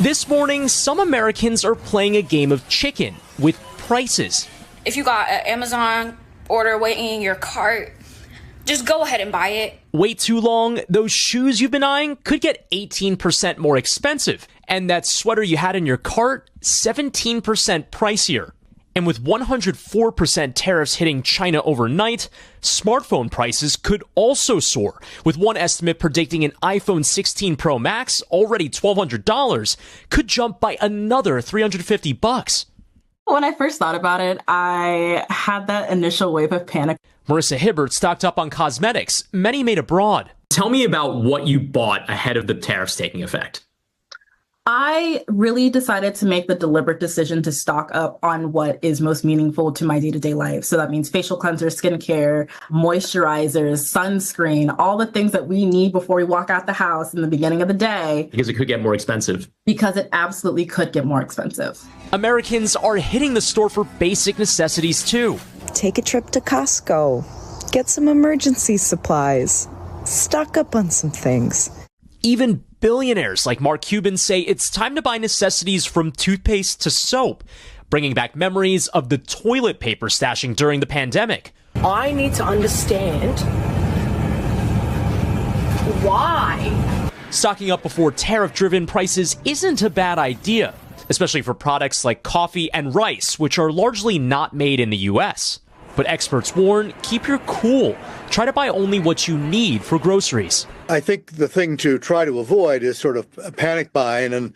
This morning, some Americans are playing a game of chicken with prices. If you got an Amazon order waiting in your cart, just go ahead and buy it. Wait too long, those shoes you've been eyeing could get 18% more expensive. And that sweater you had in your cart, 17% pricier. And with 104% tariffs hitting China overnight, smartphone prices could also soar, with one estimate predicting an iPhone 16 Pro Max, already $1,200, could jump by another $350. When I first thought about it, I had that initial wave of panic. Marissa Hibbert stocked up on cosmetics, many made abroad. Tell me about what you bought ahead of the tariffs taking effect. I really decided to make the deliberate decision to stock up on what is most meaningful to my day-to-day life. So that means facial cleansers, skincare, moisturizers, sunscreen, all the things that we need before we walk out the house in the beginning of the day. Because it could get more expensive. Because it absolutely could get more expensive. Americans are hitting the store for basic necessities too. Take a trip to Costco. Get some emergency supplies. Stock up on some things. Even billionaires like Mark Cuban say it's time to buy necessities from toothpaste to soap, bringing back memories of the toilet paper stashing during the pandemic. I need to understand why. Stocking up before tariff-driven prices isn't a bad idea, especially for products like coffee and rice, which are largely not made in the U.S. But experts warn, keep your cool. Try to buy only what you need for groceries. I think the thing to try to avoid is sort of panic buying and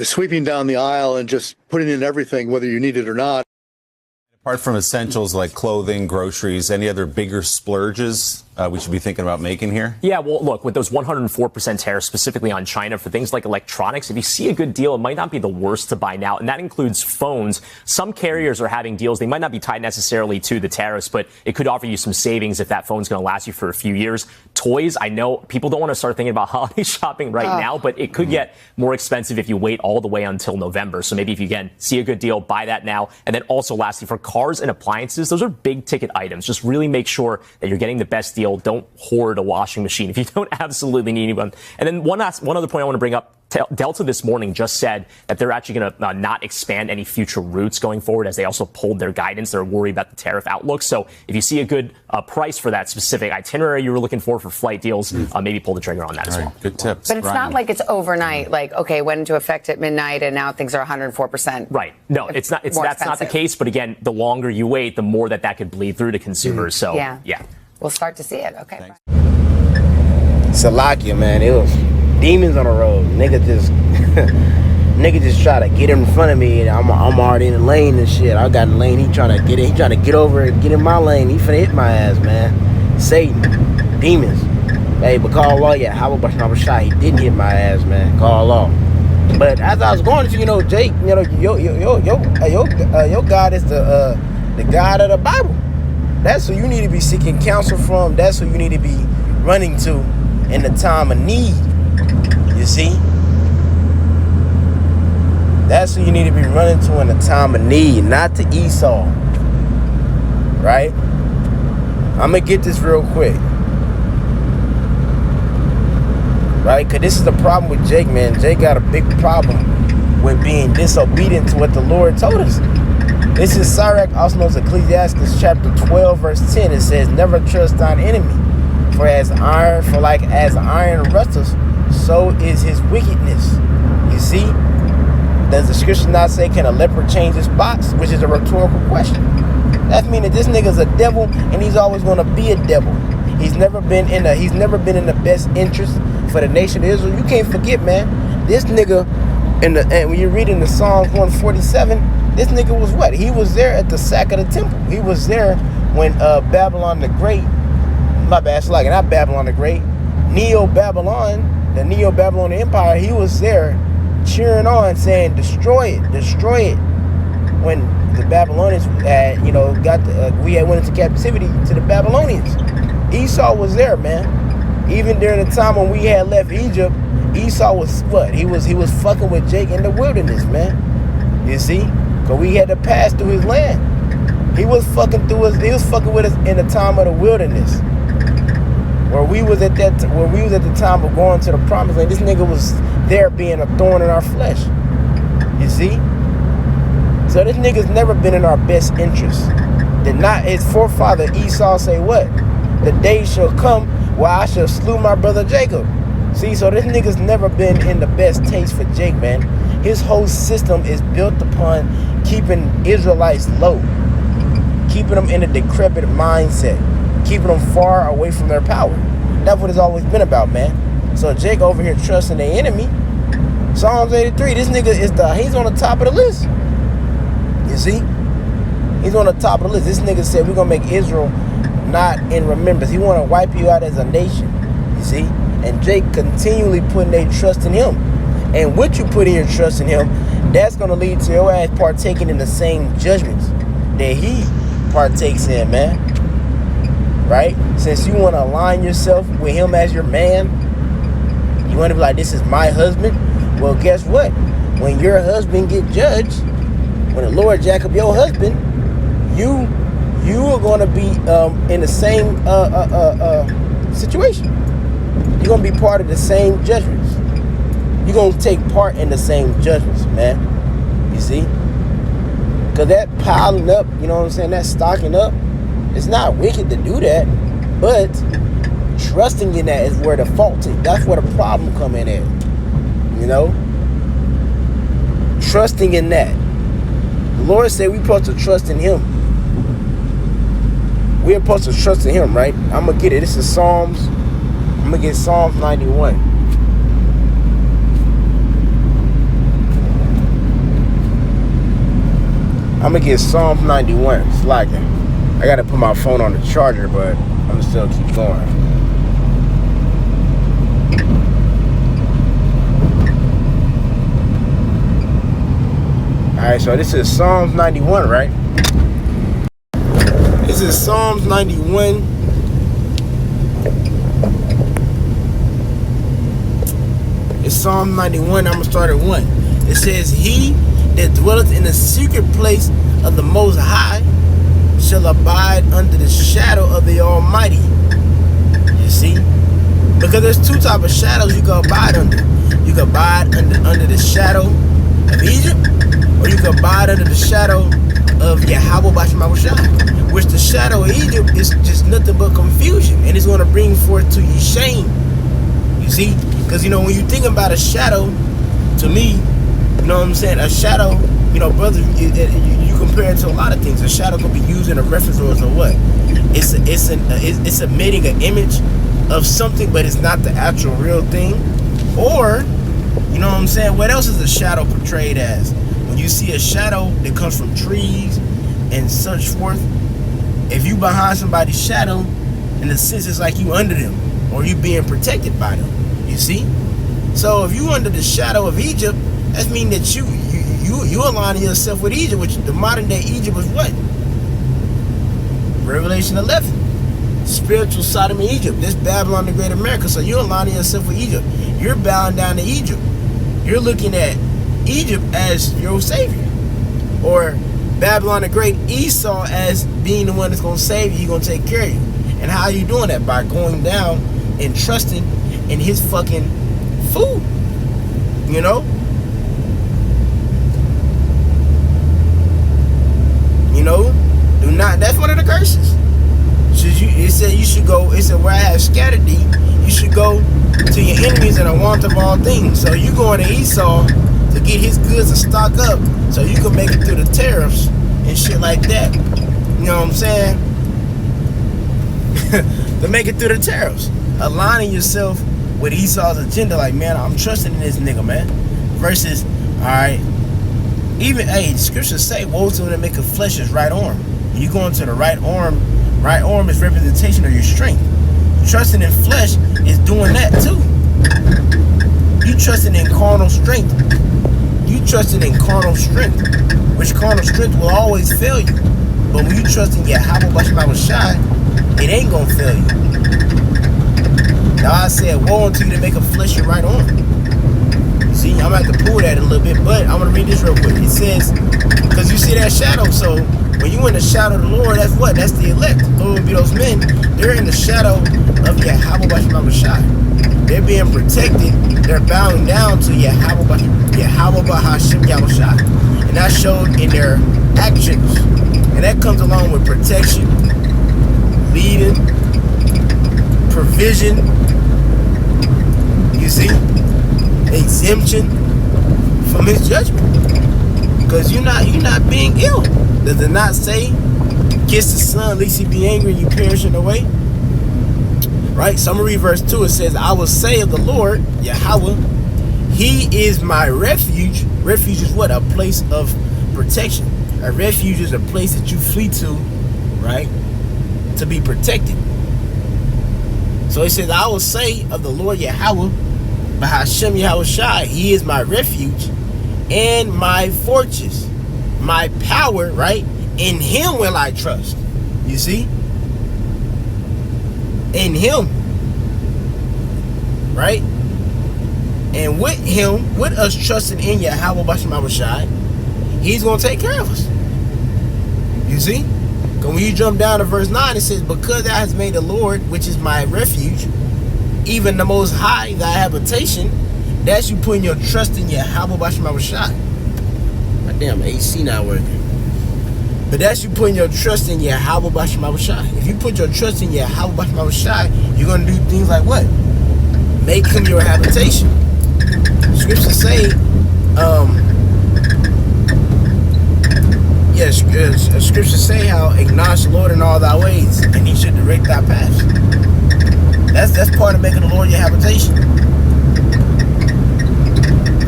sweeping down the aisle and just putting in everything, whether you need it or not. Apart from essentials like clothing, groceries, any other bigger splurges we should be thinking about making here? Yeah, well, look, with those 104% tariffs specifically on China for things like electronics, if you see a good deal, it might not be the worst to buy now. And that includes phones. Some carriers are having deals. They might not be tied necessarily to the tariffs, but it could offer you some savings if that phone's going to last you for a few years. Toys, I know people don't want to start thinking about holiday shopping right now, but it could get more expensive if you wait all the way until November. So maybe if you, again, see a good deal, buy that now. And then also, lastly, for cars and appliances, those are big ticket items. Just really make sure that you're getting the best deal. Don't hoard a washing machine if you don't absolutely need one. And then one other point I want to bring up. Delta this morning just said that they're actually going to not expand any future routes going forward, as they also pulled their guidance. They're worried about the tariff outlook. So if you see a good price for that specific itinerary you were looking for flight deals, maybe pull the trigger on that as well. Good tips. But it's not like it's overnight. Like, okay, went into effect at midnight and now things are 104%. Right. No, it's not. That's not the case. But again, the longer you wait, the more that could bleed through to consumers. So yeah, we'll start to see it. Okay. Salakia, man, it was demons on the road. Nigga just try to get in front of me, and I'm already in the lane and shit. I got in the lane. He trying to get over and get in my lane. He finna hit my ass, man. Satan, demons. Hey, but call law, yeah. How about I was shot? He didn't hit my ass, man. Call law. But as I was going to, Jake, your God is the God of the Bible. That's who you need to be seeking counsel from. That's who you need to be running to in the time of need. You see? That's who you need to be running to in the time of need, not to Esau. Right? I'm going to get this real quick. Right? Because this is the problem with Jake, man. Jake got a big problem with being disobedient to what the Lord told us. This is Sirach, also known as Ecclesiastes chapter 12, verse 10. It says, never trust thine enemy. For as iron rusteth, so is his wickedness. You see? Does the scripture not say, can a leopard change his spots? Which is a rhetorical question. That means that this nigga's a devil, and he's always going to be a devil. He's never been in the best interest for the nation of Israel. You can't forget, man. This nigga, and when you're reading the Psalms 147, this nigga was what? He was there at the sack of the temple. He was there when Babylon the Great, not Babylon the Great, Neo-Babylon, the Neo-Babylonian Empire, he was there cheering on, saying, destroy it. When the Babylonians had, we had went into captivity to the Babylonians. Esau was there, man. Even during the time when we had left Egypt, Esau was what? He was fucking with Jake in the wilderness, man. You see? Because we had to pass through his land. He was fucking with us in the time of the wilderness. Where we was at the time of going to the promised land, this nigga was there being a thorn in our flesh. You see? So this nigga's never been in our best interest. Did not his forefather Esau say what? The day shall come where I shall slew my brother Jacob. See, so this nigga's never been in the best taste for Jake, man. His whole system is built upon keeping Israelites low, keeping them in a decrepit mindset, keeping them far away from their power. That's what it's always been about, man. So Jake over here trusting the enemy. Psalms 83, this nigga he's on the top of the list. You see? He's on the top of the list. This nigga said we're gonna make Israel not in remembrance. He wanna wipe you out as a nation. You see? And Jake continually putting their trust in him. And what you put in your trust in him, that's gonna lead to your ass partaking in the same judgments that he partakes in, man. Right? Since you wanna align yourself with him as your man, you wanna be like, this is my husband. Well, guess what? When your husband get judged, when the Lord jack up your husband, you are gonna be in the same situation. You're gonna be part of the same judgments. You're gonna take part in the same judgments, man. You see? Cause that piling up, you know what I'm saying, that stocking up, it's not wicked to do that, but trusting in that is where the fault is. That's where the problem come in at. You know? Trusting in that. The Lord said we're supposed to trust in him. We're supposed to trust in him, right? I'm gonna get it. This is Psalms. I'm gonna get Psalms 91. I'm gonna get Psalms 91. It's lagging. I gotta put my phone on the charger, but I'm gonna still keep going. Alright, so this is Psalms 91, right? This is Psalms 91. It's Psalm 91. I'm gonna start at 1. It says, he that dwelleth in the secret place of the Most High shall abide under the shadow of the Almighty. You see? Because there's two types of shadows you can abide under. You can abide under the shadow of Egypt, or you can abide under the shadow of Yahweh Bashmawashah, which the shadow of Egypt is just nothing but confusion, and it's going to bring forth to you shame. You see? Because, you know, when you think about a shadow, to me, you know what I'm saying, a shadow, you know, brother, you compare it to a lot of things. A shadow can be used in a reference or what? It's emitting an image of something, but it's not the actual real thing. Or, you know what I'm saying, what else is a shadow portrayed as? When you see a shadow that comes from trees and such forth, if you behind somebody's shadow, in a sense it's like you under them, or you being protected by them. You see? So if you under the shadow of Egypt, that means that you aligning yourself with Egypt, which the modern day Egypt was what? Revelation 11. Spiritual Sodom and Egypt. This Babylon the Great America. So you're aligning yourself with Egypt. You're bowing down to Egypt. You're looking at Egypt as your savior. Or Babylon the Great, Esau, as being the one that's going to save you. He's going to take care of you. And how are you doing that? By going down and trusting in his fucking food. You know? You know? Do not. That's one of the curses. It said you should go. It said where I have scattered thee, you should go to your enemies in a want of all things. So you going to Esau to get his goods and stock up, so you can make it through the tariffs and shit like that. You know what I'm saying? To make it through the tariffs, aligning yourself with Esau's agenda. Like, man, I'm trusting in this nigga, man. Versus, all right, even the scriptures say, woe to him that make a flesh his right arm. When you go into the right arm. Right arm is representation of your strength. Trusting in flesh is doing that too. You trusting in carnal strength. You trusting in carnal strength, which carnal strength will always fail you. But when you trust in Yahweh Bashmawashah, it ain't gonna fail you. Now I said, woe unto you to make a flesh your right arm. See, I'm gonna have to pull that a little bit, but I'm gonna read this real quick. It says, because you see that shadow, so when you in the shadow of the Lord, that's what? That's the elect. Those will be those men. They're in the shadow of Yahweh Bashmawashah. they're being protected. They're bowing down to Yahweh Hashem Yahushua. And that showed in their actions. And that comes along with protection, leading, provision, you see, exemption from his judgment. Because you're not being ill. Does it not say, kiss the son, lest he be angry and you perish in the way? Right? Summary verse 2, it says, I will say of the Lord, Yahweh, he is my refuge. Refuge is what? A place of protection. A refuge is a place that you flee to, right? To be protected. So it says, I will say of the Lord Yahweh, Bahashem Yahushai, he is my refuge and my fortress, my power, right? In him will I trust. You see? In him. Right? And with him, with us trusting in Yahweh Bashem Yahushai, he's going to take care of us. You see? Because when you jump down to verse 9, it says, because thou hast made the Lord, which is my refuge, even the Most High, thy habitation, that's you putting your trust in Yahweh Bashem Yahushai. My damn AC not working. But that's you putting your trust in Yahweh Bashem Yahushai. If you put your trust in Yahweh Bashem Yahushai, you're going to do things like what? Make him your habitation. Scriptures say, scriptures say how acknowledge the Lord in all thy ways, and he should direct thy paths. That's part of making the Lord your habitation.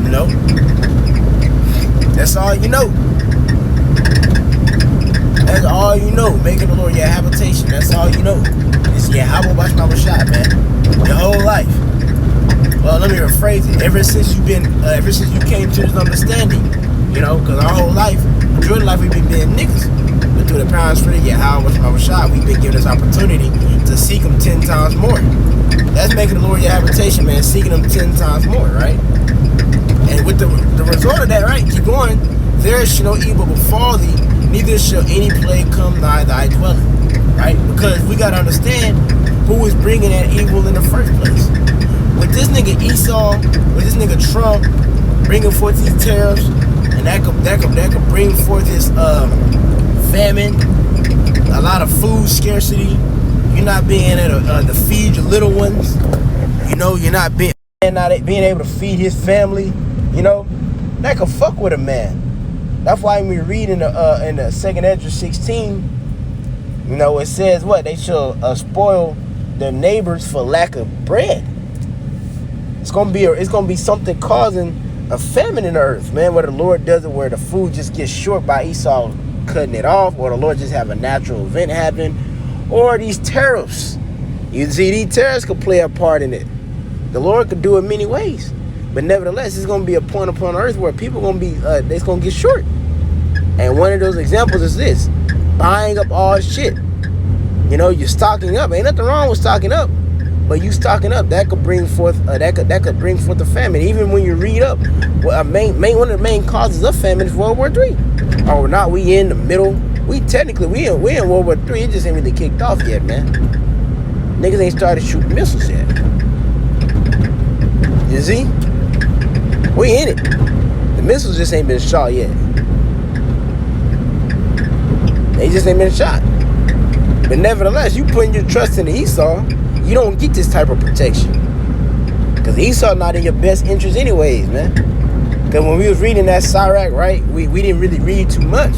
You know? That's all you know. That's all you know. Making the Lord your habitation. That's all you know. It's Yahweh Bashem Yahushai, man. Your whole life. Well, let me rephrase it. Ever since you came to this understanding, you know, because our whole life, majority of life, we've been being niggas. But through the power and spirit of Yahweh Yahushua, we've been given this opportunity to seek him 10 times more. That's making the Lord your habitation, man. Seeking him 10 times more, right? And with the result of that, right? Keep going. There shall no evil befall thee, neither shall any plague come nigh thy dwelling. Right? Because we got to understand who is bringing that evil in the first place. With this nigga Esau, with this nigga Trump bringing forth these tariffs, and that could bring forth this famine, a lot of food scarcity. You're not being able to feed your little ones. You know, you're not being able to feed his family. You know, that could fuck with a man. That's why when we read in the 2nd Ezra 16, you know, it says what? They shall spoil their neighbors for lack of bread. It's gonna be something causing a famine in the earth, man, where the Lord does it, where the food just gets short by Esau cutting it off, or the Lord just have a natural event happen, or these tariffs. You see, these tariffs could play a part in it. The Lord could do it many ways, but nevertheless, it's gonna be a point upon earth where people gonna be they're gonna get short. And one of those examples is this: buying up all shit. You know, you're stocking up. Ain't nothing wrong with stocking up. But you stocking up, that could bring forth that could bring forth a famine. Even when you read up, one of the main causes of famine is World War III. Or not, we in the middle. We in World War III. It just ain't really kicked off yet, man. Niggas ain't started shooting missiles yet. You see? We in it. The missiles just ain't been shot yet. They just ain't been shot. But nevertheless, you putting your trust in the Esau, you don't get this type of protection. Because Esau not in your best interest anyways, man. Because when we was reading that Sirach, right, we didn't really read too much.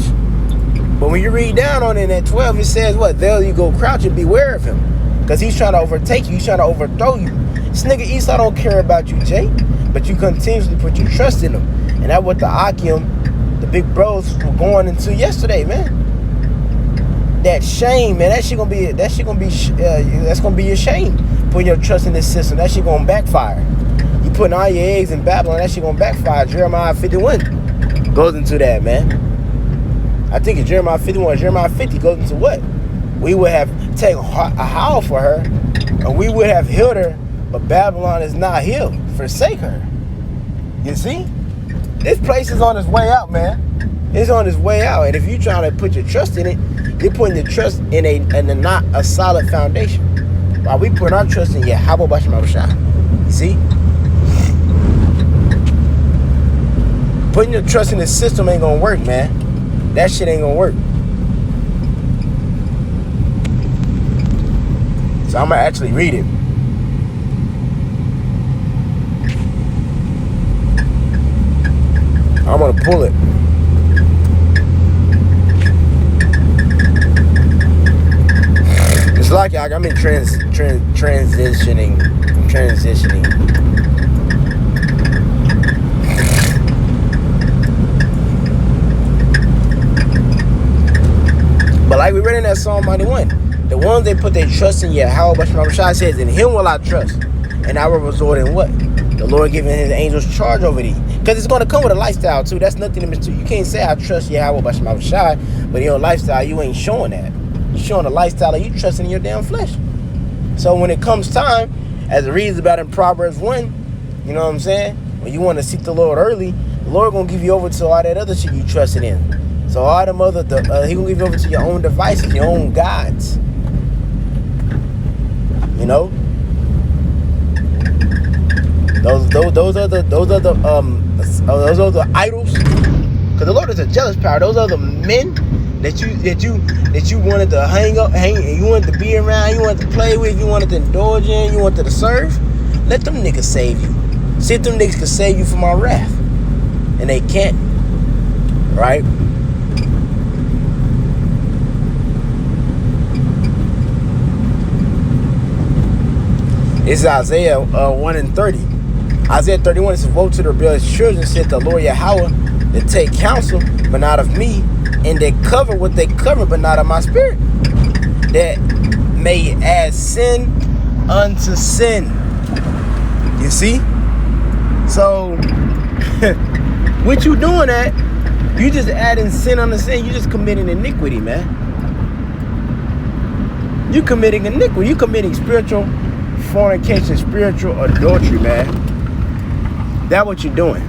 But when you read down on it at 12, it says what? There you go crouch and beware of him. Because he's trying to overtake you. He's trying to overthrow you. This nigga Esau don't care about you, Jay. But you continuously put your trust in him. And that's what the Akim, the big bros, were going into yesterday, man. That shame, man, that's gonna be your shame. Putting your trust in this system, that shit gonna backfire. You putting all your eggs in Babylon, that shit gonna backfire. Jeremiah 51 goes into that, man. I think it's Jeremiah 51, Jeremiah 50 goes into what? We would have taken a howl for her, and we would have healed her, but Babylon is not healed. Forsake her. You see? This place is on its way out, man. It's on its way out, and if you trying to put your trust in it, you're putting your trust in a not a solid foundation. While we put our trust in Yahweh Bashem Yahushua. You see? Putting your trust in the system ain't gonna work, man. That shit ain't gonna work. So I'm gonna actually read it. I'm gonna pull it. It's like I'm in transitioning. But like we read in that Psalm 91, the ones they put their trust in Yahweh, Bashar says, in him will I trust, and I will resort in what? The Lord giving his angels charge over thee. Because it's going to come with a lifestyle too. That's nothing to mystery. You can't say I trust Yahweh, Bashar, but in your lifestyle, you ain't showing that. You're showing a lifestyle of you trusting in your damn flesh. So when it comes time, as it reads about in Proverbs 1, you know what I'm saying? When you want to seek the Lord early, the Lord going to give you over to all that other shit you trusted in. So all them other, he going to give you over to your own devices, your own gods. You know? Those are the idols. Because the Lord is a jealous power. Those are the men that you wanted to hang, you wanted to be around, you wanted to play with, you wanted to indulge in, you wanted to serve. Let them niggas save you. See if them niggas can save you from my wrath. And they can't. Right? It's Isaiah 1:30. Isaiah 31, it says, woe to the rebellious children, said the Lord Yahweh, that take counsel, but not of me, and they cover what they cover, but not of my spirit, that may add sin unto sin. You see? So, what you doing at? You just adding sin unto sin. You just committing iniquity, man. You committing iniquity. You committing spiritual fornication, spiritual adultery, man. That's what you're doing,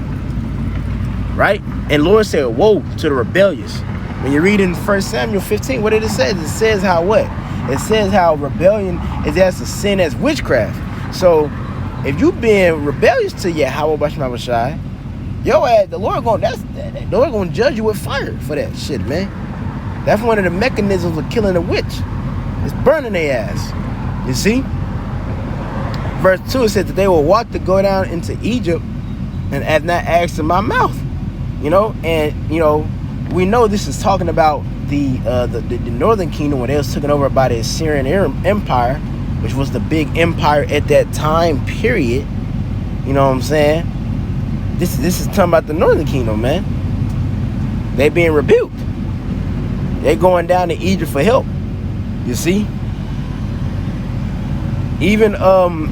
right? And Lord said, woe to the rebellious. When you read in 1 Samuel 15, what did it say? It says how what? It says how rebellion is as a sin as witchcraft. So if you being rebellious to Yahweh Bashar, your ass, the Lord gonna judge you with fire for that shit, man. That's one of the mechanisms of killing a witch. It's burning their ass. You see? Verse 2, it says that they will walk to go down into Egypt and have not asked in my mouth. You know, and you know, we know this is talking about the northern kingdom when they was taken over by the Assyrian Empire, which was the big empire at that time period. You know what I'm saying? This is talking about the northern kingdom, man. They being rebuked. They going down to Egypt for help. You see? Even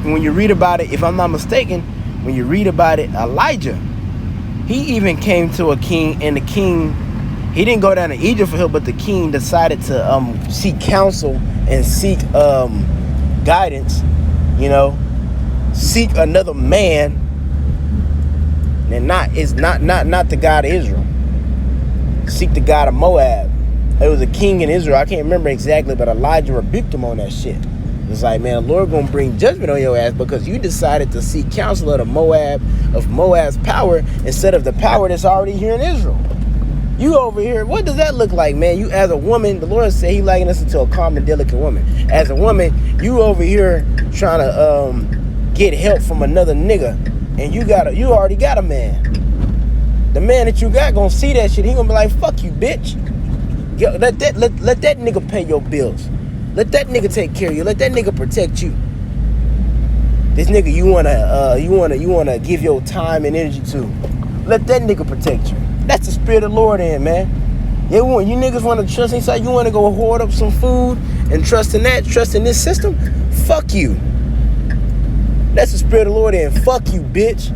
when you read about it, if I'm not mistaken, when you read about it, Elijah, he even came to a king, and the king, he didn't go down to Egypt for help, but the king decided to seek counsel and seek guidance, you know, seek another man, and not the God of Israel. Seek the God of Moab. It was a king in Israel, I can't remember exactly, but Elijah rebuked him on that shit. It's like, man, the Lord gonna bring judgment on your ass because you decided to seek counsel of Moab's power instead of the power that's already here in Israel. You over here, what does that look like, man? You as a woman, the Lord said he likened us to a calm and delicate woman. As a woman, you over here trying to get help from another nigga, and you already got a man. The man that you got gonna see that shit, he gonna be like, fuck you, bitch. Yo, let that nigga pay your bills. Let that nigga take care of you. Let that nigga protect you. This nigga you wanna give your time and energy to. Let that nigga protect you. That's the spirit of the Lord in, man. You niggas wanna trust inside, you wanna go hoard up some food and trust in this system? Fuck you. That's the spirit of the Lord in. Fuck you, bitch.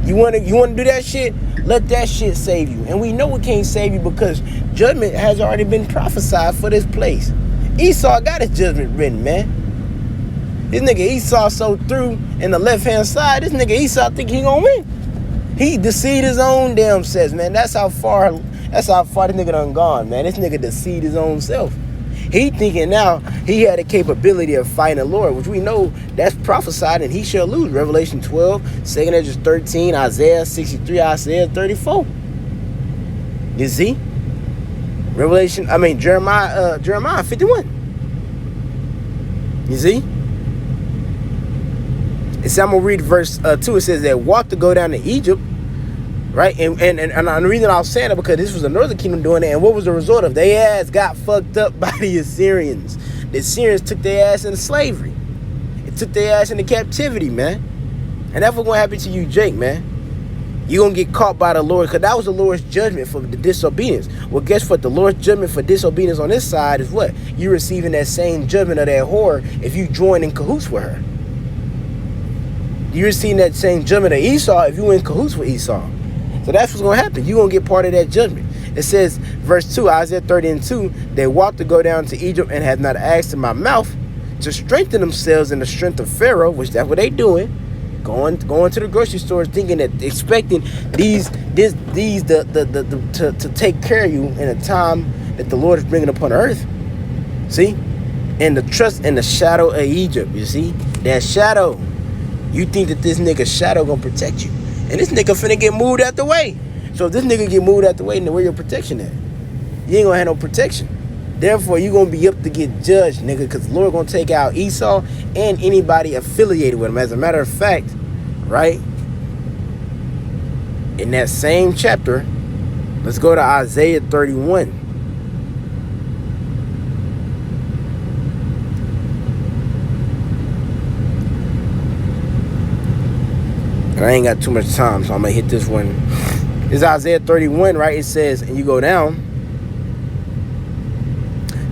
You wanna do that shit? Let that shit save you. And we know it can't save you because judgment has already been prophesied for this place. Esau got his judgment written, man. This nigga Esau sold through in the left-hand side. This nigga Esau think he gonna win. He deceived his own damn self, man. That's how far this nigga done gone, man. This nigga deceived his own self. He thinking now he had the capability of fighting the Lord, which we know that's prophesied and he shall lose. Revelation 12, 2 Ezra 13, Isaiah 63, Isaiah 34. You see? Jeremiah 51. You see? It says, I'm going to read verse 2. It says that walk to go down to Egypt, right? And the reason I was saying it because this was the northern kingdom doing it. And what was the result of? They ass got fucked up by the Assyrians. The Assyrians took their ass into slavery. It took their ass into captivity, man. And that's what's going to happen to you, Jake, man. You're going to get caught by the Lord because that was the Lord's judgment for the disobedience. Well, guess what? The Lord's judgment for disobedience on this side is what? You're receiving that same judgment of that whore if you join in cahoots with her. You're receiving that same judgment of Esau if you in cahoots with Esau. So that's what's going to happen. You're going to get part of that judgment. It says, verse 2, Isaiah 30:2, they walked to go down to Egypt and have not asked in my mouth to strengthen themselves in the strength of Pharaoh, which that's what they doing. Going to the grocery stores thinking that expecting these to take care of you in a time that the Lord is bringing upon earth. See? And the trust in the shadow of Egypt, you see? That shadow. You think that this nigga shadow gonna protect you. And this nigga finna get moved out the way. So if this nigga get moved out the way, then where your protection at? You ain't gonna have no protection. Therefore, you gonna be up to get judged, nigga, because the Lord gonna take out Esau and anybody affiliated with him. As a matter of fact, right? In that same chapter, let's go to Isaiah 31. And I ain't got too much time, so I'm gonna hit this one. This is Isaiah 31, right? It says, and you go down.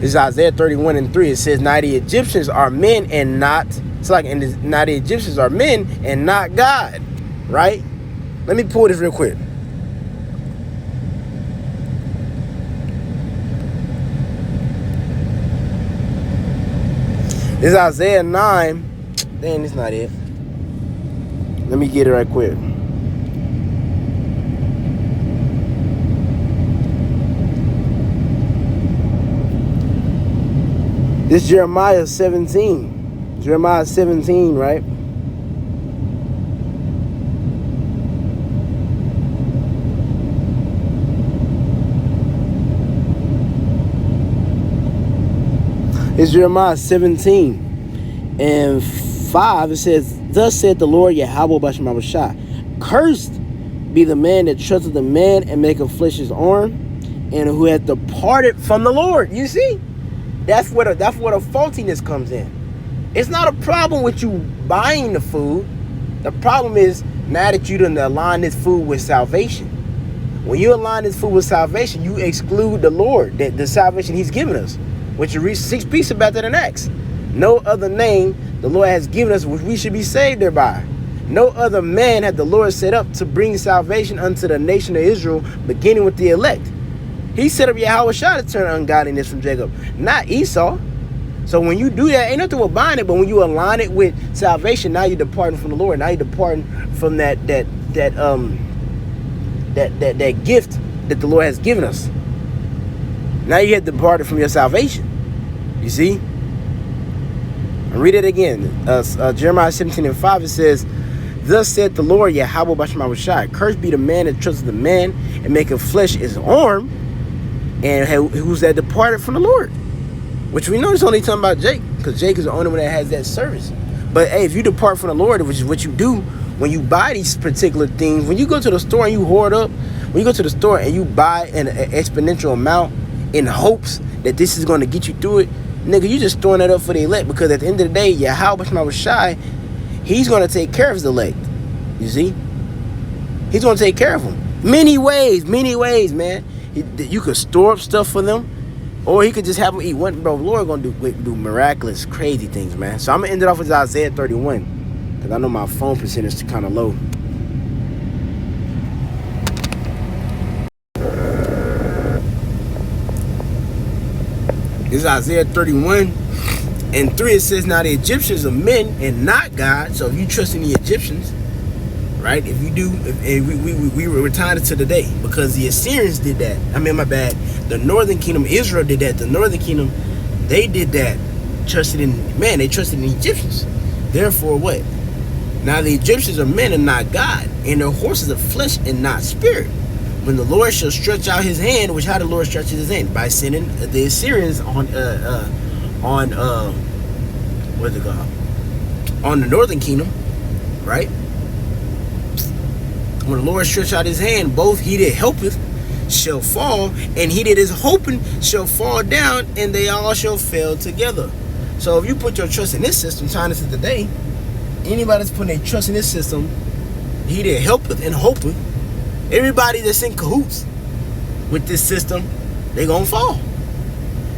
This is Isaiah 31:3. It says, now the Egyptians are men and not, now the Egyptians are men and not God, right? Let me pull this real quick. This is Isaiah 9. Dang, it's not it. Let me get it right quick. This is Jeremiah 17. Jeremiah 17, right? It's Jeremiah 17 and 5. It says, thus said the Lord Yahweh Bashem Abishai, cursed be the man that trusteth the man and maketh flesh his arm, and who hath departed from the Lord. You see? That's where the faultiness comes in. It's not a problem with you buying the food. The problem is now that you done align this food with salvation. When you align this food with salvation, you exclude the Lord, the salvation he's given us, which you read 6 pieces about that in Acts. No other name the Lord has given us which we should be saved thereby. No other man had the Lord set up to bring salvation unto the nation of Israel, beginning with the elect. He set up Yahweh Shah to turn ungodliness from Jacob, not Esau. So when you do that, ain't nothing with buying it, but when you align it with salvation, now you're departing from the Lord. Now you're departing from that gift that the Lord has given us. Now you have departed from your salvation. You see? I'll read it again. Jeremiah 17:5, it says, thus said the Lord Yahweh Bashem Abishai, cursed be the man that trusteth the man and maketh flesh his arm, and who's that departed from the Lord. Which we know it's only talking about Jake, because Jake is the only one that has that service. But hey, if you depart from the Lord, which is what you do when you buy these particular things, when you go to the store and you hoard up, when you go to the store and you buy an exponential amount in hopes that this is going to get you through it, nigga, you just throwing that up for the elect, because at the end of the day, Yahweh Bashem Abishai, he's going to take care of his elect. You see? He's going to take care of them. Many ways, man. You could store up stuff for them, or he could just have them eat. One, bro, Lord going to do miraculous, crazy things, man. So I'm going to end it off with Isaiah 31, because I know my phone percentage is kind of low. This is Isaiah 31 and 3. It says, now the Egyptians are men and not God. So if you trust in the Egyptians, right? If you do, we were retired to today, because the Assyrians did that. I mean, my bad. The northern kingdom, Israel, did that. The northern kingdom They did that, trusted in man. They trusted in the Egyptians. Therefore, what? Now the Egyptians are men and not God, and their horses are flesh and not spirit. When the Lord shall stretch out his hand, which how the Lord stretches his hand? By sending the Assyrians on what's it called? On the northern kingdom, right? When the Lord stretch out his hand, both he that helpeth shall fall, and he that is hoping shall fall down, and they all shall fail together. So if you put your trust in this system, China said today, anybody that's putting their trust in this system, he that helpeth and hopeth, everybody that's in cahoots with this system, they gonna fall.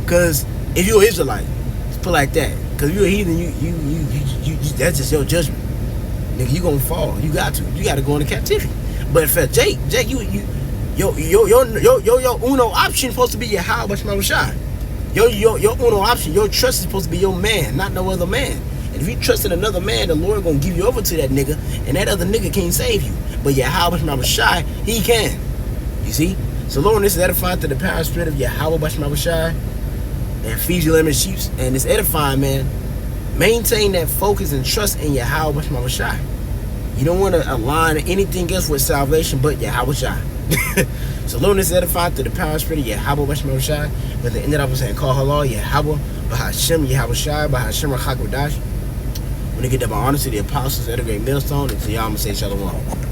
Cause if you're an Israelite, let's put it like that. Cause if you're a heathen, you that's just your judgment. Nigga, you gonna fall. You got to go into captivity. But if Jake, your uno option supposed to be your Yahweh Shai. Your uno option, your trust is supposed to be your man, not no other man. And if you trust in another man, the Lord gonna give you over to that nigga, and that other nigga can't save you. But Yahweh Shai, he can. You see? So Lord, this is edifying to the power and spirit of Yahweh Shai, and feeds you lemon sheep, and it's edifying, man. Maintain that focus and trust in Yahweh Shai. You don't want to align anything else with salvation but Yahweh Shai. So Lord, this is edifying to the power and spirit of Yahweh Shai. But the end of it, I'm saying, call halal Yahweh Bahashem Yahweh Shai Bahashem Rachakodash. When they get that by honor to the apostles at a great millstone, and to y'all, I'm gonna say shalom.